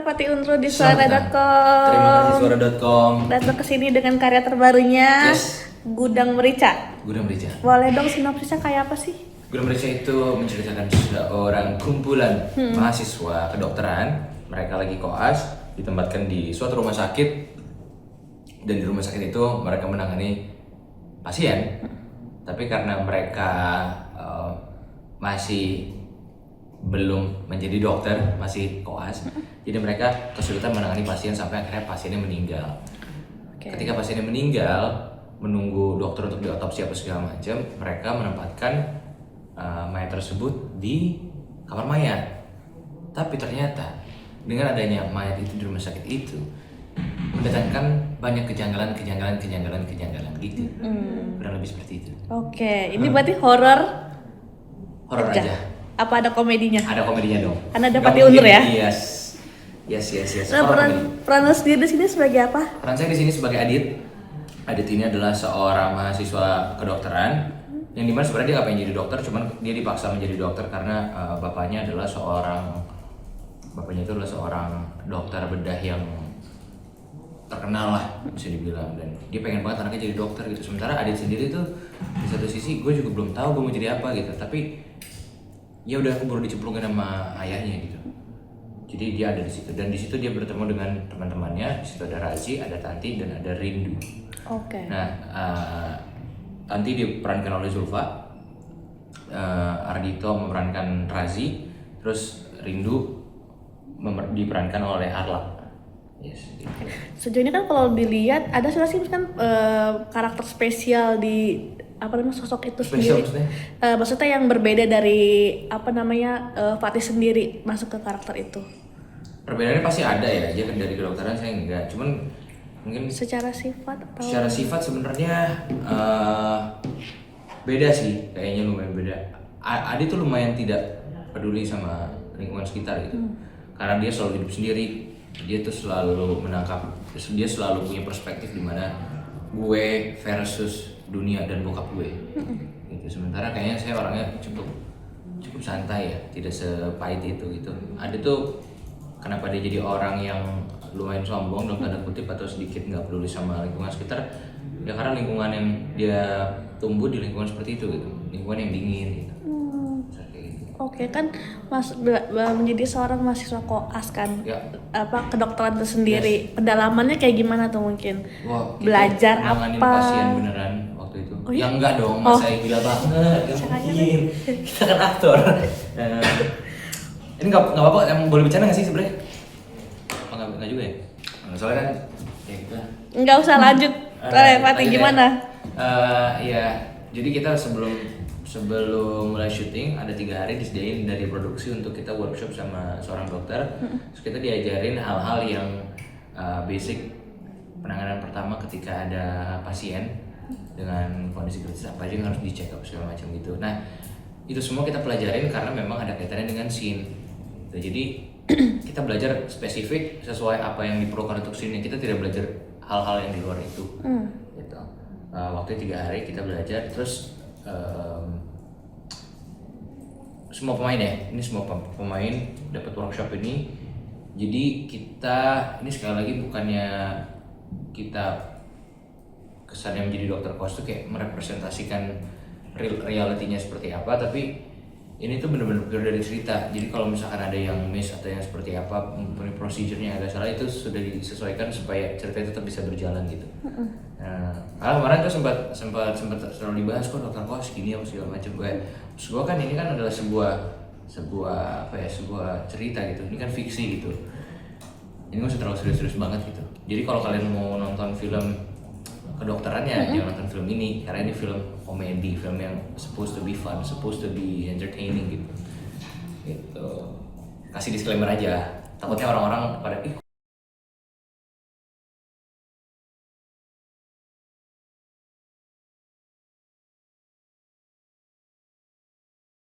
Fatih Unru di Terima kasih suara.com. suara.com. Datang ke sini dengan karya terbarunya, Yes. Gudang Merica. Gudang Merica. Boleh dong sinopsisnya kayak apa sih? Gudang Merica itu menceritakan seorang kumpulan mahasiswa kedokteran. Mereka lagi koas, ditempatkan di suatu rumah sakit. Dan di rumah sakit itu mereka menangani pasien. Tapi karena mereka masih belum menjadi dokter, masih koas, jadi mereka kesulitan menangani pasien sampai akhirnya pasiennya meninggal. Ketika pasiennya meninggal, menunggu dokter untuk diotopsi apa segala macam, mereka menempatkan mayat tersebut di kamar mayat. Tapi ternyata dengan adanya mayat itu di rumah sakit itu mendatangkan banyak kejanggalan gitu. Kurang lebih seperti itu. Oke, ini berarti horor Horor aja. Apa ada komedinya? Ada komedinya dong. Kan ada Nggak Fatih mungkin. Unru ya? Yes. Nah, Horor komedi. peran lo sendiri di sini sebagai apa? Peran saya di sini sebagai Adit. Adit ini adalah seorang mahasiswa kedokteran yang dimana sebenarnya dia nggak pengen jadi dokter, cuman dia dipaksa menjadi dokter karena bapaknya itu adalah seorang dokter bedah yang terkenal lah bisa dibilang, dan dia pengen banget anaknya jadi dokter gitu. Sementara Adit sendiri tuh di satu sisi gue juga belum tahu gue mau jadi apa gitu, tapi ya udah aku baru dicemplungin sama ayahnya gitu. Jadi dia ada di situ, dan di situ dia bertemu dengan teman-temannya. Di situ ada Razi, ada Tanti, dan ada Rindu. Oke. Nah, Tanti diperankan oleh Zulfa, Ardito memerankan Razi, terus Rindu diperankan oleh Arla. Yes. Gitu. Sejauh ini kan kalau dilihat ada sih kan karakter spesial di apa namanya sosok itu Spesial sendiri. Maksudnya yang berbeda dari apa namanya Fatih sendiri masuk ke karakter itu. Perbedaannya pasti ada ya, dia kan dari kedokteran, saya enggak. Cuman mungkin Secara sifat atau? secara sifat sebenarnya beda sih, kayaknya lumayan beda. Adi tuh lumayan tidak peduli sama lingkungan sekitar gitu, karena dia selalu hidup sendiri. Dia tuh selalu dia selalu punya perspektif di mana gue versus dunia dan bokap gue. Gitu. Sementara kayaknya saya orangnya cukup santai ya, tidak sepahit itu gitu. Adi tuh kenapa dia jadi orang yang lumayan sombong dalam tanda kutip atau sedikit nggak peduli sama lingkungan sekitar, ya karena lingkungan yang dia tumbuh di lingkungan seperti itu gitu, lingkungan yang dingin gitu. Oke, kan menjadi seorang mahasiswa koas kan, Ya. apa kedokteran itu sendiri, pendalamannya kayak gimana tuh mungkin? Wah, Belajar nanganin apa? pasien beneran waktu itu. Oh, iya? Ya enggak dong, masa gila banget, gak mungkin. Kita kan aktor. Ini nggak apa-apa, yang boleh bercanda nggak sih sebenarnya? Oh, nggak juga ya? Soalnya kan ya gitu lah. Nggak usah lanjut. Fatih gimana? Ya, jadi kita sebelum mulai syuting ada 3 hari disediain dari produksi untuk kita workshop sama seorang dokter. Terus kita diajarin hal-hal yang basic penanganan pertama ketika ada pasien dengan kondisi kritis, apa aja yang harus dicek up segala macam gitu. Nah, itu semua kita pelajarin karena memang ada kaitannya dengan scene. Jadi kita belajar spesifik sesuai apa yang diperlukan untuk scene. Kita tidak belajar hal-hal yang di luar itu. Gitu. Waktu 3 hari kita belajar, terus semua pemain ya, ini semua pemain dapat workshop ini. Jadi ini sekali lagi bukannya kita kesannya menjadi dokter koas tuh kayak merepresentasikan realitinya seperti apa, tapi ini tuh benar-benar dari cerita. Jadi kalau misalkan ada yang miss atau yang seperti apa, prosedurnya agak salah, itu sudah disesuaikan supaya cerita itu tetap bisa berjalan gitu. Nah, kemarin tuh sempat selalu dibahas kok dokter koas gini apa segala macam. Gue kan ini kan adalah sebuah cerita gitu. Ini kan fiksi gitu. Ini nggak usah terlalu serius-serius banget gitu. Jadi kalau kalian mau nonton film kedokterannya, jangan nonton film ini karena ini film komedi, film yang supposed to be fun, supposed to be entertaining gitu. Kasih disclaimer aja. Takutnya orang-orang pada